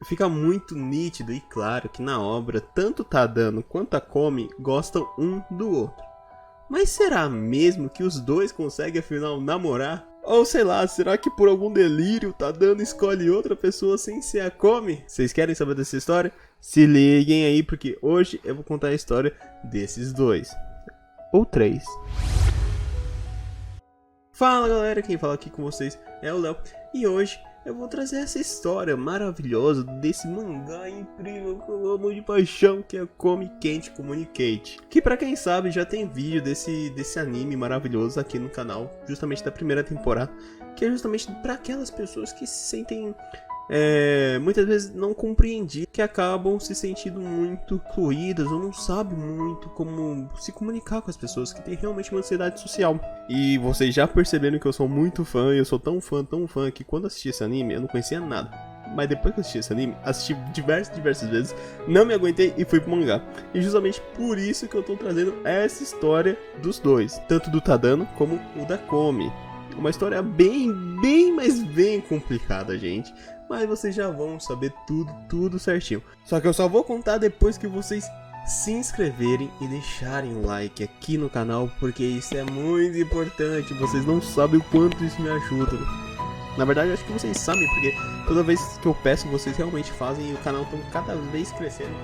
Fica muito nítido e claro que na obra tanto Tadano quanto a Komi gostam um do outro. Mas será mesmo que os dois conseguem afinal namorar? Ou sei lá, será que por algum delírio Tadano escolhe outra pessoa sem ser a Komi? Vocês querem saber dessa história? Se liguem aí porque hoje eu vou contar a história desses dois. Ou três. Fala galera, quem fala aqui com vocês é o Léo. E hoje eu vou trazer essa história maravilhosa desse mangá incrível que eu amo de paixão, que é Komi Can't Communicate. Que pra quem sabe já tem vídeo desse anime maravilhoso aqui no canal, justamente da primeira temporada. Que é justamente para aquelas pessoas que se sentem muitas vezes não compreendidas, que acabam se sentindo muito fluídas ou não sabem muito como se comunicar com as pessoas, que tem realmente uma ansiedade social. E vocês já perceberam que eu sou muito fã, e eu sou tão fã que quando assisti esse anime eu não conhecia nada. Mas depois que eu assisti esse anime, assisti diversas vezes, não me aguentei e fui pro mangá. E justamente por isso que eu tô trazendo essa história dos dois, tanto do Tadano como o da Komi. Uma história bem complicada, gente. Mas vocês já vão saber tudo certinho. Só que eu só vou contar depois que vocês se inscreverem e deixarem um like aqui no canal, porque isso é muito importante. Vocês não sabem o quanto isso me ajuda. Na verdade, eu acho que vocês sabem, porque toda vez que eu peço, vocês realmente fazem e o canal está cada vez crescendo.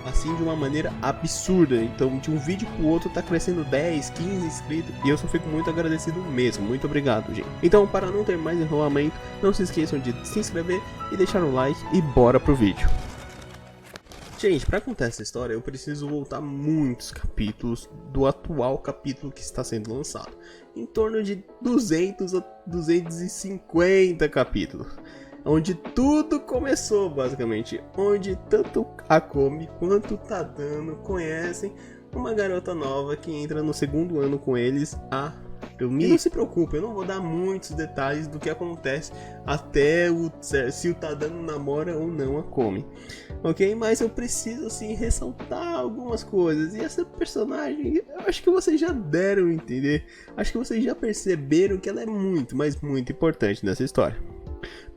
Assim, de uma maneira absurda. Então, de um vídeo pro outro tá crescendo 10, 15 inscritos. E eu só fico muito agradecido mesmo. Muito obrigado, gente. Então, para não ter mais enrolamento, não se esqueçam de se inscrever e deixar um like. E bora pro vídeo. Gente, para contar essa história, eu preciso voltar muitos capítulos do atual capítulo que está sendo lançado. Em torno de 200 a 250 capítulos. Onde tudo começou, basicamente. Onde tanto a Komi quanto o Tadano conhecem uma garota nova que entra no segundo ano com eles, a Rumi. E não se preocupe, eu não vou dar muitos detalhes do que acontece até se o Tadano namora ou não a Komi. Ok? Mas eu preciso, assim, ressaltar algumas coisas. E essa personagem, eu acho que vocês já deram a entender. Acho que vocês já perceberam que ela é muito, mas muito importante nessa história.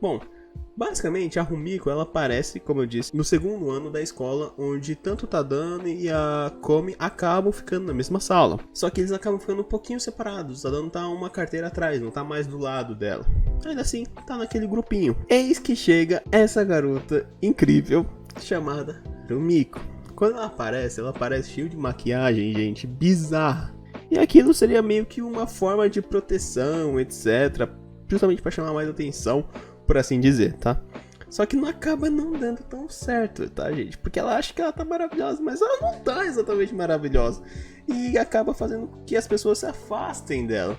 Bom, basicamente a Rumiko ela aparece, como eu disse, no segundo ano da escola, onde tanto o Tadano e a Komi acabam ficando na mesma sala. Só que eles acabam ficando um pouquinho separados. O Tadano tá uma carteira atrás, não tá mais do lado dela. Ainda assim, tá naquele grupinho. Eis que chega essa garota incrível chamada Rumiko. Quando ela aparece cheia de maquiagem, gente, bizarra. E aquilo seria meio que uma forma de proteção, etc. Justamente para chamar mais atenção, por assim dizer, tá? Só que não acaba não dando tão certo, tá, gente? Porque ela acha que ela tá maravilhosa, mas ela não tá exatamente maravilhosa. E acaba fazendo com que as pessoas se afastem dela.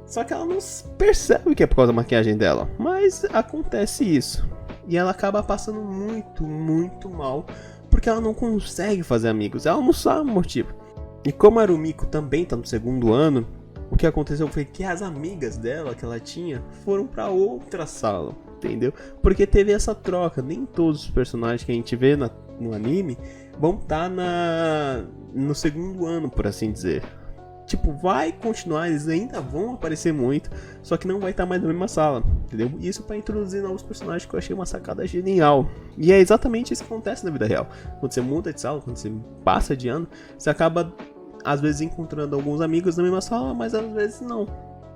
Só que ela não percebe que é por causa da maquiagem dela. Mas acontece isso. E ela acaba passando muito mal, porque ela não consegue fazer amigos. Ela não sabe o motivo. E como a Rumiko também tá no segundo ano, o que aconteceu foi que as amigas dela que ela tinha foram pra outra sala, entendeu? Porque teve essa troca. Nem todos os personagens que a gente vê no anime vão estar no segundo ano, por assim dizer. Tipo, vai continuar, eles ainda vão aparecer muito, só que não vai estar mais na mesma sala, entendeu? Isso pra introduzir novos personagens, que eu achei uma sacada genial. E é exatamente isso que acontece na vida real. Quando você muda de sala, quando você passa de ano, você acaba às vezes encontrando alguns amigos na mesma sala, mas às vezes não.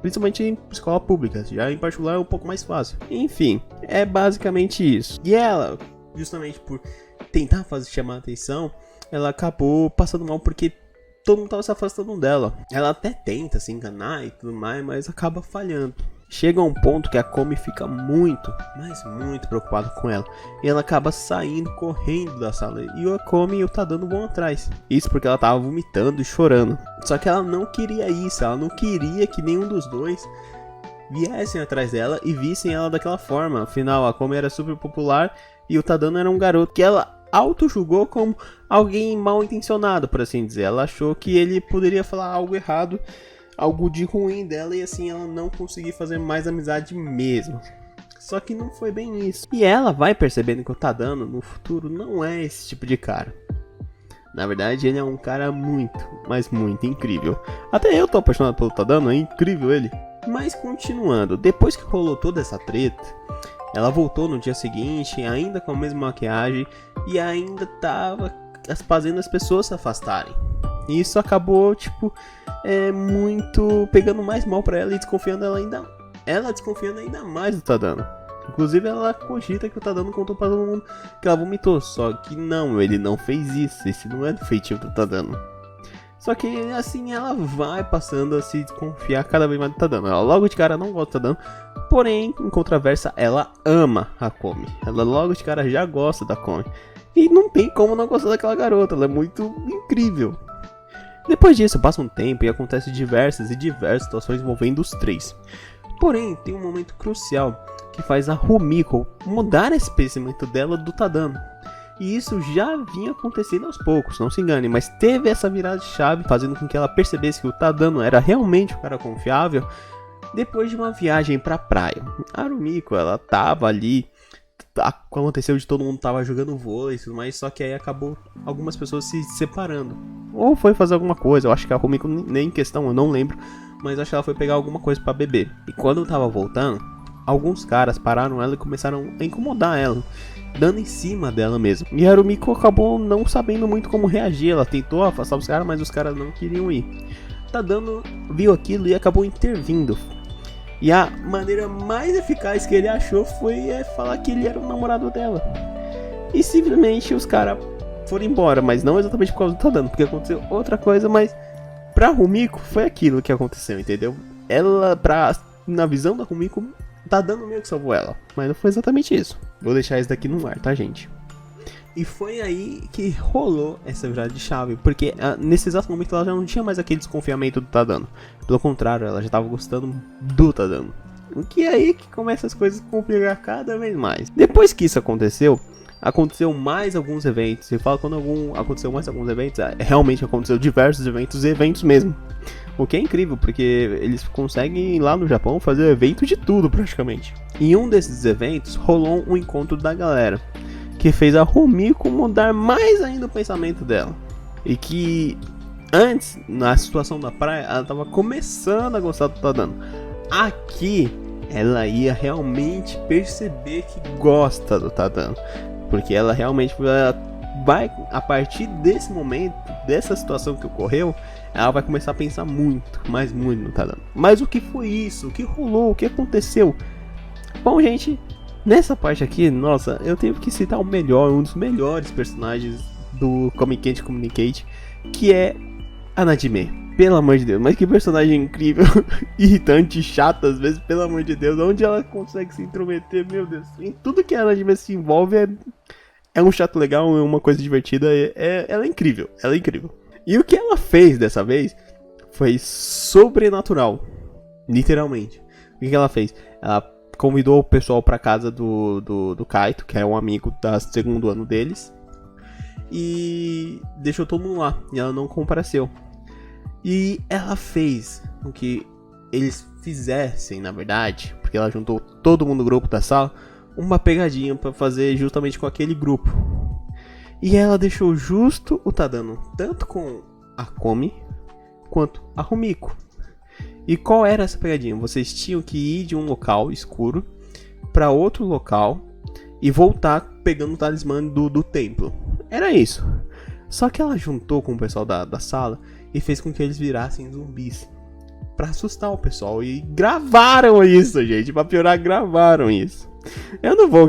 Principalmente em escola pública, já em particular é um pouco mais fácil. Enfim, é basicamente isso. E ela, justamente por tentar chamar a atenção, ela acabou passando mal porque todo mundo tava se afastando dela. Ela até tenta se enganar e tudo mais, mas acaba falhando. Chega a um ponto que a Komi fica muito preocupada com ela. E ela acaba saindo, correndo da sala. E a Komi e o Tadano vão atrás. Isso porque ela tava vomitando e chorando. Só que ela não queria isso. Ela não queria que nenhum dos dois viessem atrás dela e vissem ela daquela forma. Afinal, a Komi era super popular e o Tadano era um garoto que ela auto-julgou como alguém mal intencionado, por assim dizer. Ela achou que ele poderia falar algo errado, algo de ruim dela, e assim ela não conseguir fazer mais amizade mesmo. Só que não foi bem isso. E ela vai percebendo que o Tadano no futuro não é esse tipo de cara. Na verdade, ele é um cara muito, mas muito incrível. Até eu tô apaixonado pelo Tadano, é incrível ele. Mas continuando, depois que rolou toda essa treta, Ela voltou no dia seguinte, ainda com a mesma maquiagem, e ainda tava fazendo as pessoas se afastarem. E isso acabou, muito pegando mais mal pra ela e desconfiando ela desconfiando ainda mais do Tadano. Inclusive ela cogita que o Tadano contou pra todo mundo que ela vomitou. Só que não, ele não fez isso. Esse não é do feitio do Tadano. Só que assim ela vai passando a se desconfiar cada vez mais do Tadano. Ela logo de cara não gosta do Tadano. Porém, em contraversa, ela ama a Komi. Ela logo de cara já gosta da Komi. E não tem como não gostar daquela garota. Ela é muito incrível. Depois disso, passa um tempo e acontece diversas situações envolvendo os três. Porém, tem um momento crucial que faz a Rumiko mudar esse pensamento dela do Tadano. E isso já vinha acontecendo aos poucos, não se engane, mas teve essa virada de chave fazendo com que ela percebesse que o Tadano era realmente um cara confiável depois de uma viagem pra praia. A Rumiko, ela tava ali, aconteceu de todo mundo tava jogando vôlei e tudo mais, só que aí acabou algumas pessoas se separando. Ou foi fazer alguma coisa, eu acho que a Rumiko nem em questão, eu não lembro, mas acho que ela foi pegar alguma coisa pra beber. E quando tava voltando, alguns caras pararam ela e começaram a incomodar ela, dando em cima dela mesmo. E a Rumiko acabou não sabendo muito como reagir, ela tentou afastar os caras, mas os caras não queriam ir. Tadano viu aquilo e acabou intervindo. E a maneira mais eficaz que ele achou foi falar que ele era o namorado dela. E simplesmente os caras foram embora, mas não exatamente por causa do Tadano, porque aconteceu outra coisa, mas pra Rumiko foi aquilo que aconteceu, entendeu? Ela, na visão da Rumiko, Tadano meio que salvou ela, mas não foi exatamente isso. Vou deixar isso daqui no ar, tá, gente? E foi aí que rolou essa virada de chave, porque nesse exato momento ela já não tinha mais aquele desconfiamento do Tadano. Pelo contrário, ela já tava gostando do Tadano. O que é aí que começa as coisas a complicar cada vez mais. Depois que isso aconteceu mais alguns eventos. E fala quando aconteceu mais alguns eventos, realmente aconteceu diversos eventos e eventos mesmo. O que é incrível, porque eles conseguem lá no Japão fazer evento de tudo praticamente. Em um desses eventos rolou um encontro da galera, que fez a Rumiko mudar mais ainda o pensamento dela. E que antes, na situação da praia, ela estava começando a gostar do Tadano. Aqui, ela ia realmente perceber que gosta do Tadano. Porque ela realmente vai, a partir desse momento, dessa situação que ocorreu, ela vai começar a pensar muito, mas muito no Tadano. Mas o que foi isso? O que rolou? O que aconteceu? Bom, gente, nessa parte aqui, nossa, eu tenho que citar um dos melhores personagens do Comic Candy Communicate, que é a Najime. Pelo amor de Deus, mas que personagem incrível, irritante, chata às vezes, pelo amor de Deus, onde ela consegue se intrometer, meu Deus, em tudo que a Najime se envolve é um chato legal, é uma coisa divertida, ela é incrível, ela é incrível. E o que ela fez dessa vez foi sobrenatural, literalmente. O que ela fez? Ela convidou o pessoal pra casa do Kaito, que é um amigo do segundo ano deles, e deixou todo mundo lá, e ela não compareceu. E ela fez com que eles fizessem, na verdade, porque ela juntou todo mundo no grupo da sala, uma pegadinha pra fazer justamente com aquele grupo. E ela deixou justo o Tadano, tanto com a Komi, quanto a Rumiko. E qual era essa pegadinha? Vocês tinham que ir de um local escuro pra outro local e voltar pegando o talismã do templo. Era isso. Só que ela juntou com o pessoal da sala e fez com que eles virassem zumbis pra assustar o pessoal. E gravaram isso, gente. Pra piorar, gravaram isso. Eu não vou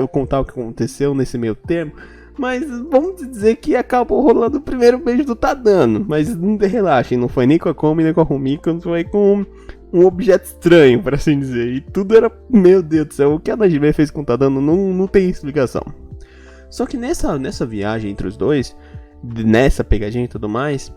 contar o que aconteceu nesse meio termo, mas vamos dizer que acabou rolando o primeiro beijo do Tadano. Mas não relaxem, não foi nem com a Komi, nem com a Rumiko, não foi com um objeto estranho, por assim dizer. E tudo era, meu Deus do céu, o que a Najime fez com o Tadano não tem explicação. Só que nessa viagem entre os dois, nessa pegadinha e tudo mais,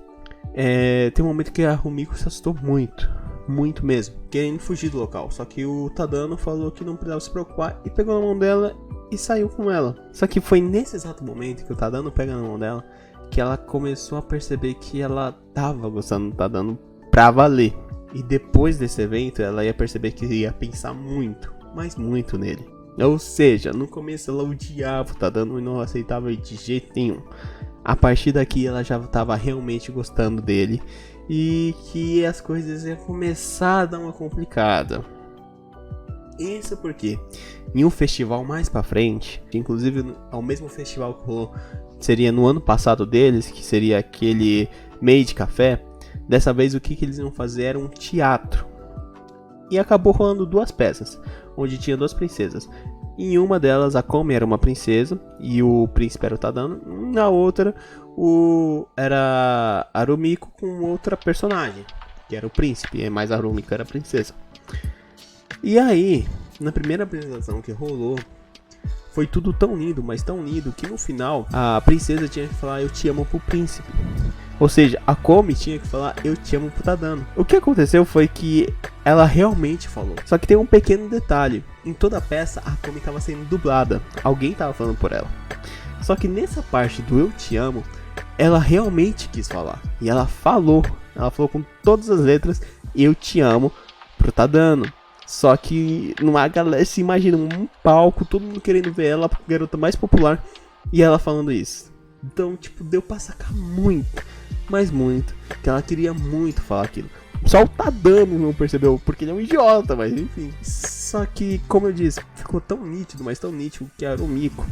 tem um momento que a Rumiko se assustou muito, muito mesmo, querendo fugir do local. Só que o Tadano falou que não precisava se preocupar e pegou na mão dela e saiu com ela. Só que foi nesse exato momento que o Tadano pega na mão dela que ela começou a perceber que ela tava gostando do Tadano pra valer. E depois desse evento ela ia perceber que ia pensar muito, mas muito nele. Ou seja, no começo ela odiava o Tadano e não aceitava ele de jeito nenhum. A partir daqui ela já estava realmente gostando dele e que as coisas iam começar a dar uma complicada. Isso porque em um festival mais pra frente, inclusive ao mesmo festival que rolou, seria no ano passado deles, que seria aquele Made Café, dessa vez o que eles iam fazer era um teatro. E acabou rolando 2 peças, onde tinha 2 princesas. Em uma delas a Komi era uma princesa e o príncipe era o Tadano. Na outra era a Rumiko com outra personagem, que era o príncipe, mas a Rumiko era a princesa. E aí, na primeira apresentação que rolou, foi tudo tão lindo, mas tão lindo, que no final a princesa tinha que falar eu te amo pro príncipe. Ou seja, a Komi tinha que falar eu te amo pro Tadano. O que aconteceu foi que ela realmente falou. Só que tem um pequeno detalhe. Em toda a peça, a Komi estava sendo dublada. Alguém estava falando por ela. Só que nessa parte do eu te amo, ela realmente quis falar. E ela falou. Ela falou com todas as letras eu te amo pro Tadano. Só que numa galera, se imagina um palco, todo mundo querendo ver ela, a garota mais popular, e ela falando isso. Então, tipo, deu pra sacar muito, mas muito, que ela queria muito falar aquilo. Só o Tadano não percebeu, porque ele é um idiota, mas enfim. Só que, como eu disse, ficou tão nítido, mas tão nítido, que a Rumiko,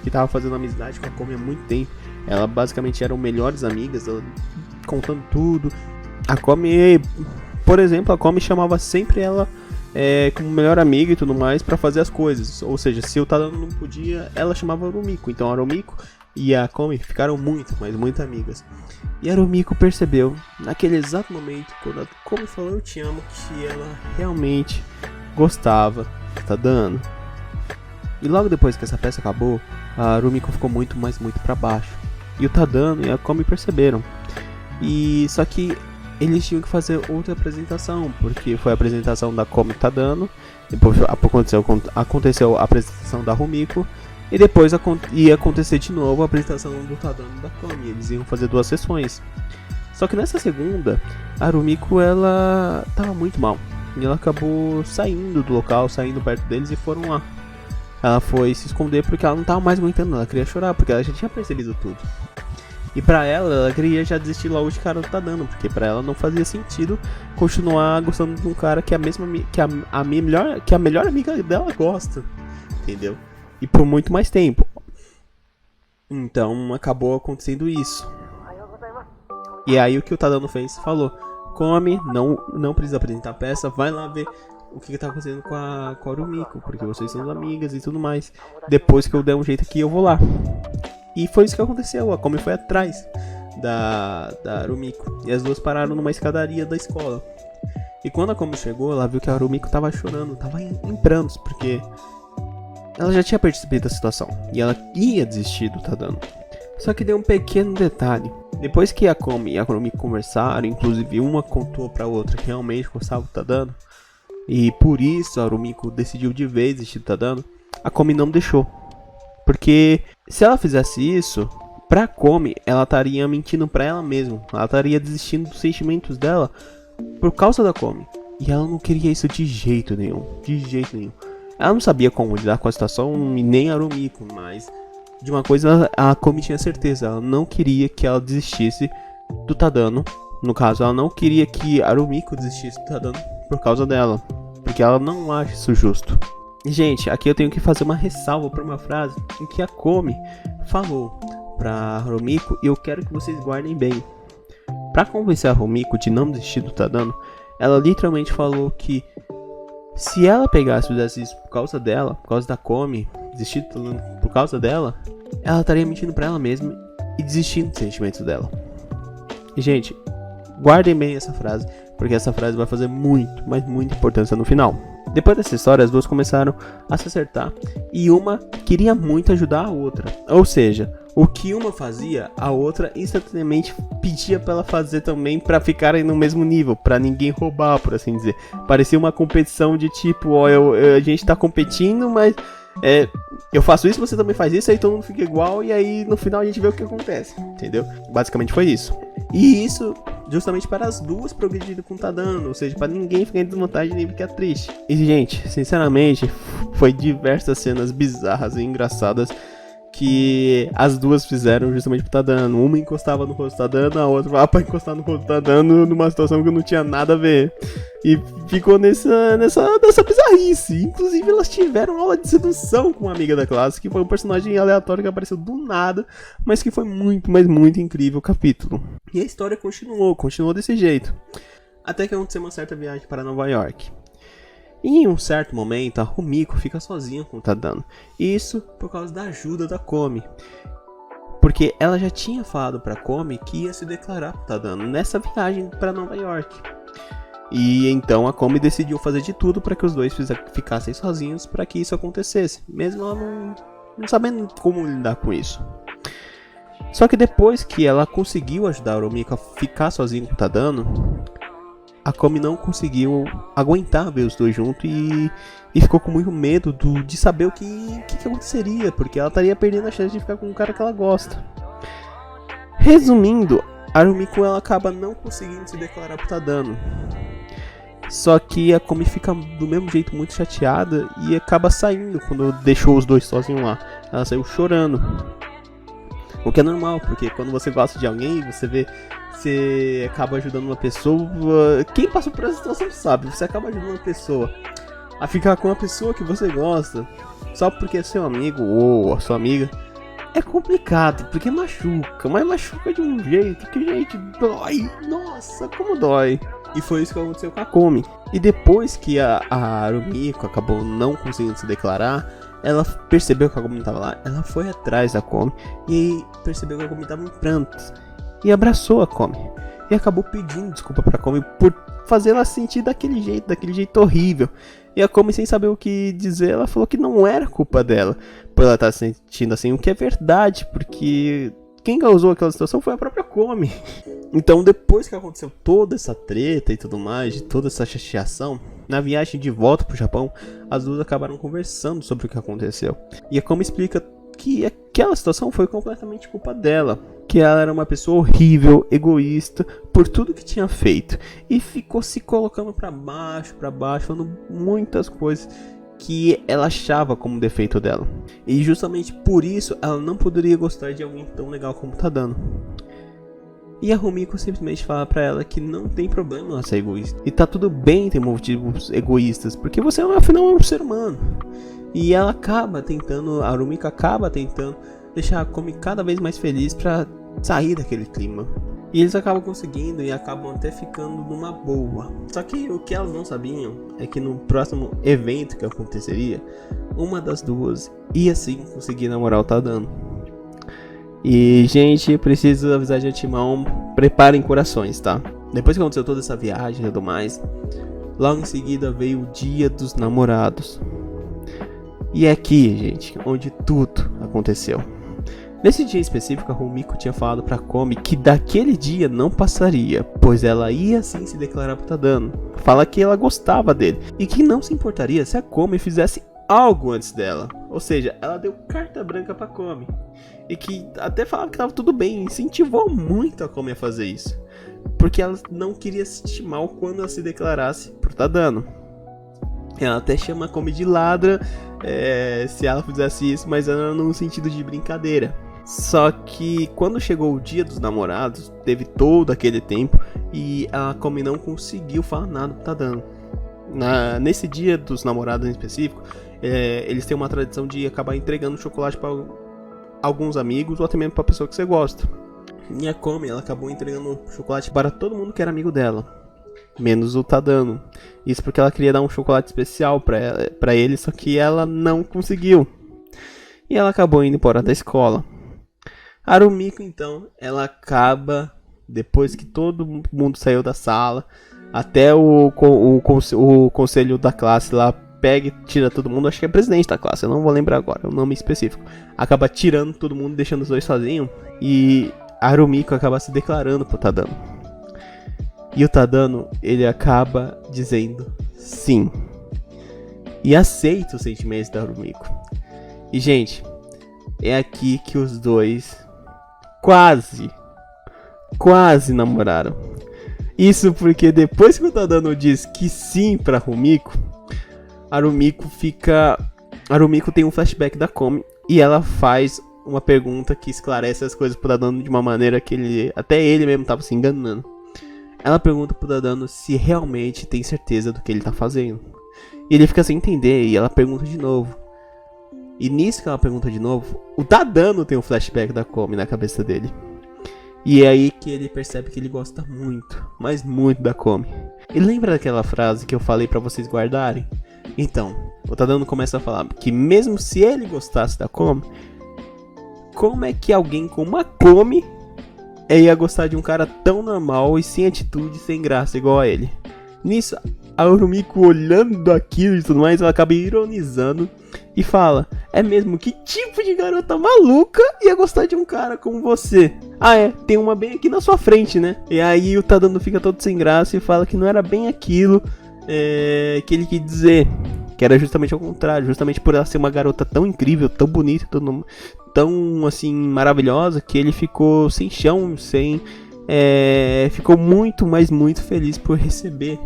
que tava fazendo amizade com a Komi há muito tempo, ela basicamente eram melhores amigas, ela, contando tudo. A Komi, por exemplo, a Komi chamava sempre ela como melhor amiga e tudo mais pra fazer as coisas. Ou seja, se o Tadano não podia, ela chamava a Rumiko. Então a Rumiko e a Komi ficaram muito, mas muito amigas. E a Rumiko percebeu, naquele exato momento, quando a Komi falou eu te amo, que ela realmente gostava do Tadano. E logo depois que essa peça acabou, a Rumiko ficou muito, mas muito pra baixo. E o Tadano e a Komi perceberam. E só que eles tinham que fazer outra apresentação, porque foi a apresentação da Komi Tadano, depois aconteceu a apresentação da Rumiko, e depois ia acontecer de novo a apresentação do Tadano e da Komi. Eles iam fazer 2 sessões. Só que nessa segunda, a Rumiko ela tava muito mal, e ela acabou saindo do local, saindo perto deles e foram lá. Ela foi se esconder porque ela não tava mais aguentando, ela queria chorar, porque ela já tinha percebido tudo. E pra ela queria já desistir logo de cara do Tadano, porque pra ela não fazia sentido continuar gostando de um cara que a melhor amiga dela gosta, entendeu? E por muito mais tempo. Então acabou acontecendo isso. E aí o que o Tadano fez? Falou, Komi, não precisa apresentar a peça, vai lá ver o que tá acontecendo com a Rumiko, porque vocês são amigas e tudo mais. Depois que eu der um jeito aqui, eu vou lá. E foi isso que aconteceu, a Komi foi atrás da Rumiko. E as duas pararam numa escadaria da escola. E quando a Komi chegou, ela viu que a Rumiko tava chorando, tava em prantos, porque ela já tinha percebido a situação. E ela ia desistir do Tadano. Só que deu um pequeno detalhe. Depois que a Komi e a Rumiko conversaram, inclusive uma contou pra outra que realmente gostava do Tadano, e por isso a Rumiko decidiu de vez desistir do Tadano, a Komi não deixou. Porque se ela fizesse isso, pra Komi, ela estaria mentindo pra ela mesma. Ela estaria desistindo dos sentimentos dela por causa da Komi. E ela não queria isso de jeito nenhum. De jeito nenhum. Ela não sabia como lidar com a situação, e nem a Rumiko, mas de uma coisa a Komi tinha certeza. Ela não queria que ela desistisse do Tadano. No caso, ela não queria que a Rumiko desistisse do Tadano por causa dela. Porque ela não acha isso justo. Gente, aqui eu tenho que fazer uma ressalva para uma frase em que a Komi falou pra Rumiko, e eu quero que vocês guardem bem. Pra convencer a Rumiko de não desistir do Tadano, ela literalmente falou que se ela pegasse e fizesse isso por causa dela, por causa da Komi, desistir do Tadano por causa dela, ela estaria mentindo pra ela mesma e desistindo dos sentimentos dela. E gente, guardem bem essa frase, porque essa frase vai fazer muito, mas muita importância no final. Depois dessa história, as duas começaram a se acertar e uma queria muito ajudar a outra. Ou seja, o que uma fazia, a outra instantaneamente pedia pra ela fazer também, pra ficarem no mesmo nível, pra ninguém roubar, por assim dizer. Parecia uma competição de tipo, ó, a gente tá competindo, mas eu faço isso, você também faz isso, aí todo mundo fica igual e aí no final a gente vê o que acontece, entendeu? Basicamente foi isso. E isso justamente para as duas progredirem com o Tadano, ou seja, para ninguém ficar em desvantagem nem ficar triste. E gente, sinceramente, foi diversas cenas bizarras e engraçadas que as duas fizeram justamente pro Tadano. Uma encostava no rosto do Tadano, a outra vai pra encostar no rosto do Tadano numa situação que não tinha nada a ver. E ficou nessa bizarrice. Inclusive elas tiveram aula de sedução com uma amiga da classe, que foi um personagem aleatório que apareceu do nada, mas que foi muito, mas muito incrível o capítulo. E a história continuou desse jeito. Até que aconteceu uma certa viagem para Nova York. E em um certo momento, a Rumiko fica sozinha com o Tadano. Isso por causa da ajuda da Komi. Porque ela já tinha falado pra Komi que ia se declarar pro Tadano nessa viagem para Nova York. E então a Komi decidiu fazer de tudo para que os dois ficassem sozinhos para que isso acontecesse. Mesmo ela não sabendo como lidar com isso. Só que depois que ela conseguiu ajudar a Rumiko a ficar sozinha com o Tadano, a Komi não conseguiu aguentar ver os dois juntos e ficou com muito medo de saber o que aconteceria, porque ela estaria perdendo a chance de ficar com um cara que ela gosta. Resumindo, a Rumiko ela acaba não conseguindo se declarar pro Tadano. Só que a Komi fica do mesmo jeito muito chateada e acaba saindo quando deixou os dois sozinhos lá. Ela saiu chorando. O que é normal, porque quando você gosta de alguém, você acaba ajudando uma pessoa. Quem passou por essa situação sabe, você acaba ajudando uma pessoa a ficar com uma pessoa que você gosta só porque é seu amigo ou a sua amiga. É complicado, porque machuca, mas machuca de um jeito que, gente, dói. Nossa, como dói. E foi isso que aconteceu com a Komi. E depois que a Rumiko acabou não conseguindo se declarar, ela percebeu que a Komi estava lá. Ela foi atrás da Komi e percebeu que a Komi estava em prantos. E abraçou a Komi. E acabou pedindo desculpa pra Komi por fazer ela sentir daquele jeito horrível. E a Komi, sem saber o que dizer, ela falou que não era culpa dela por ela estar sentindo assim, o que é verdade, porque quem causou aquela situação foi a própria Komi. Então, depois que aconteceu toda essa treta e tudo mais, de toda essa chateação, na viagem de volta pro Japão, as duas acabaram conversando sobre o que aconteceu. E a Komi explica que aquela situação foi completamente culpa dela. Que ela era uma pessoa horrível, egoísta, por tudo que tinha feito. E ficou se colocando pra baixo, falando muitas coisas que ela achava como defeito dela. E justamente por isso, ela não poderia gostar de alguém tão legal como o Tadano. E a Rumiko simplesmente fala pra ela que não tem problema ela ser egoísta. E tá tudo bem ter motivos egoístas, porque você afinal é um ser humano. E ela a Rumiko acaba tentando deixar a Komi cada vez mais feliz pra sair daquele clima. E eles acabam conseguindo e acabam até ficando numa boa. Só que o que elas não sabiam é que no próximo evento que aconteceria, uma das duas ia sim conseguir namorar o Tadano. E, gente, preciso avisar de antemão, preparem corações, tá? Depois que aconteceu toda essa viagem e tudo mais, logo em seguida veio o Dia dos Namorados. E é aqui, gente, onde tudo aconteceu. Nesse dia específico, a Rumiko tinha falado pra Komi que daquele dia não passaria, pois ela ia sim se declarar pro Tadano. Fala que ela gostava dele e que não se importaria se a Komi fizesse algo antes dela. Ou seja, ela deu carta branca pra Komi. E que até falava que tava tudo bem, incentivou muito a Komi a fazer isso. Porque ela não queria se sentir mal quando ela se declarasse pro Tadano. Ela até chama a Komi de ladra se ela fizesse isso, mas era num sentido de brincadeira. Só que quando chegou o Dia dos Namorados, teve todo aquele tempo e a Komi não conseguiu falar nada pro Tadano. Nesse Dia dos Namorados em específico, eles têm uma tradição de acabar entregando chocolate para alguns amigos ou até mesmo para a pessoa que você gosta. E a Komi, ela acabou entregando chocolate para todo mundo que era amigo dela, menos o Tadano. Isso porque ela queria dar um chocolate especial pra ele, só que ela não conseguiu. E ela acabou indo embora da escola. A Rumiko, então, ela acaba, depois que todo mundo saiu da sala, até o conselho da classe lá pega e tira todo mundo, acho que é presidente da classe, eu não vou lembrar agora o nome específico. Acaba tirando todo mundo, deixando os dois sozinhos, e a Rumiko acaba se declarando pro Tadano. E o Tadano, ele acaba dizendo sim. E aceita os sentimentos da Rumiko. E, gente, é aqui que os dois quase namoraram. Isso porque depois que o Tadano diz que sim pra Rumiko, a Rumiko tem um flashback da Komi e ela faz uma pergunta que esclarece as coisas pro Tadano de uma maneira que até ele mesmo tava se enganando. Ela pergunta pro Tadano se realmente tem certeza do que ele tá fazendo. E ele fica sem entender e ela pergunta de novo. E nisso que ela pergunta de novo, o Tadano tem um flashback da Komi na cabeça dele. E é aí que ele percebe que ele gosta muito, mas muito da Komi. E lembra daquela frase que eu falei pra vocês guardarem? Então, o Tadano começa a falar que mesmo se ele gostasse da Komi, como é que alguém com uma Komi ia gostar de um cara tão normal e sem atitude, sem graça igual a ele? Nisso, a Arumiko olhando aquilo e tudo mais, ela acaba ironizando e fala: é mesmo, que tipo de garota maluca ia gostar de um cara como você? Ah é, tem uma bem aqui na sua frente, né? E aí o Tadano fica todo sem graça e fala que não era bem aquilo que ele quis dizer. Que era justamente ao contrário, justamente por ela ser uma garota tão incrível, tão bonita, tão assim, maravilhosa, que ele ficou sem chão, ficou muito, mas muito feliz por receber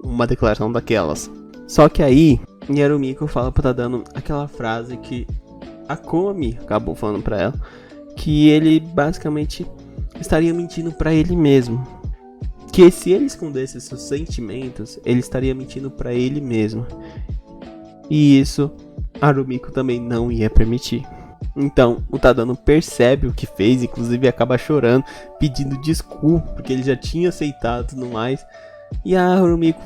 uma declaração daquelas. Só que aí, Arumiko fala pro Tadano aquela frase que a Komi acabou falando pra ela, que ele basicamente estaria mentindo pra ele mesmo. Que se ele escondesse seus sentimentos, ele estaria mentindo pra ele mesmo. E isso Arumiko também não ia permitir. Então o Tadano percebe o que fez, inclusive acaba chorando, pedindo desculpa, porque ele já tinha aceitado e tudo mais. E a Arumiko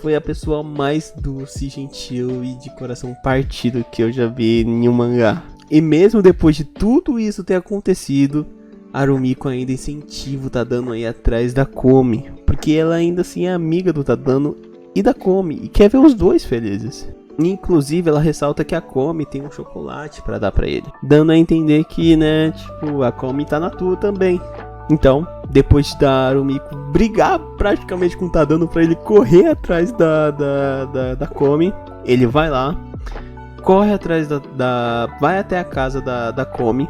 foi a pessoa mais doce, gentil e de coração partido que eu já vi em um mangá. E mesmo depois de tudo isso ter acontecido, Arumiko ainda incentiva o Tadano a ir atrás da Komi, porque ela ainda assim é amiga do Tadano e da Komi e quer ver os dois felizes. Inclusive ela ressalta que a Komi tem um chocolate pra dar pra ele, dando a entender que, né, tipo, a Komi tá na tua também. Então, depois da Arumiko brigar praticamente com o Tadano pra ele correr atrás da Komi, ele vai lá, corre atrás vai até a casa da Komi.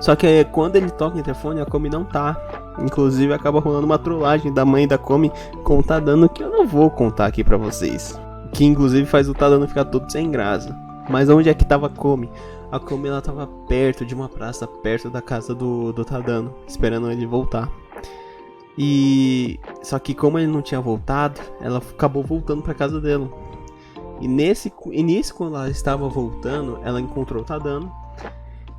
Só que aí, quando ele toca no telefone, a Komi não tá. Inclusive acaba rolando uma trollagem da mãe da Komi com o Tadano, que eu não vou contar aqui pra vocês, que inclusive faz o Tadano ficar todo sem graça. Mas onde é que tava a Komi? A Komi, ela tava perto de uma praça, perto da casa do Tadano, esperando ele voltar. E só que como ele não tinha voltado, ela acabou voltando pra casa dele. E nisso, quando ela estava voltando, ela encontrou o Tadano.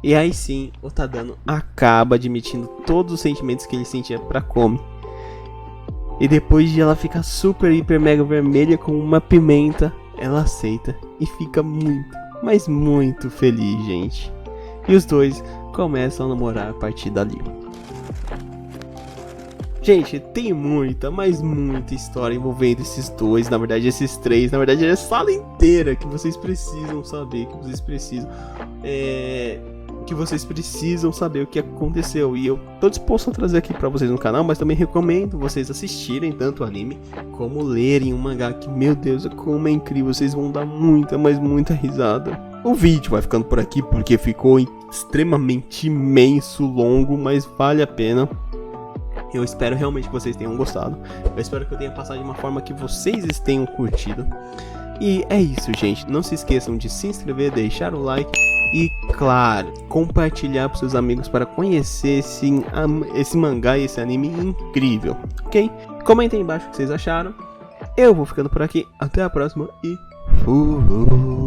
E aí sim, o Tadano acaba admitindo todos os sentimentos que ele sentia pra Komi. E depois de ela ficar super, hiper, mega vermelha como uma pimenta, ela aceita e fica muito, mas muito feliz, gente. E os dois começam a namorar a partir dali. Gente, tem muita, mas muita história envolvendo esses dois, na verdade esses três, na verdade é a sala inteira que vocês precisam saber, que vocês precisam saber o que aconteceu. E eu tô disposto a trazer aqui pra vocês no canal, mas também recomendo vocês assistirem tanto o anime como lerem o mangá, que, meu Deus, como é incrível, vocês vão dar muita, mas muita risada. O vídeo vai ficando por aqui porque ficou extremamente imenso, longo, mas vale a pena. Eu espero realmente que vocês tenham gostado. Eu espero que eu tenha passado de uma forma que vocês tenham curtido. E é isso, gente. Não se esqueçam de se inscrever, deixar o like e, claro, compartilhar para seus amigos para conhecer esse mangá e esse anime incrível, ok? Comentem aí embaixo o que vocês acharam. Eu vou ficando por aqui. Até a próxima e fui!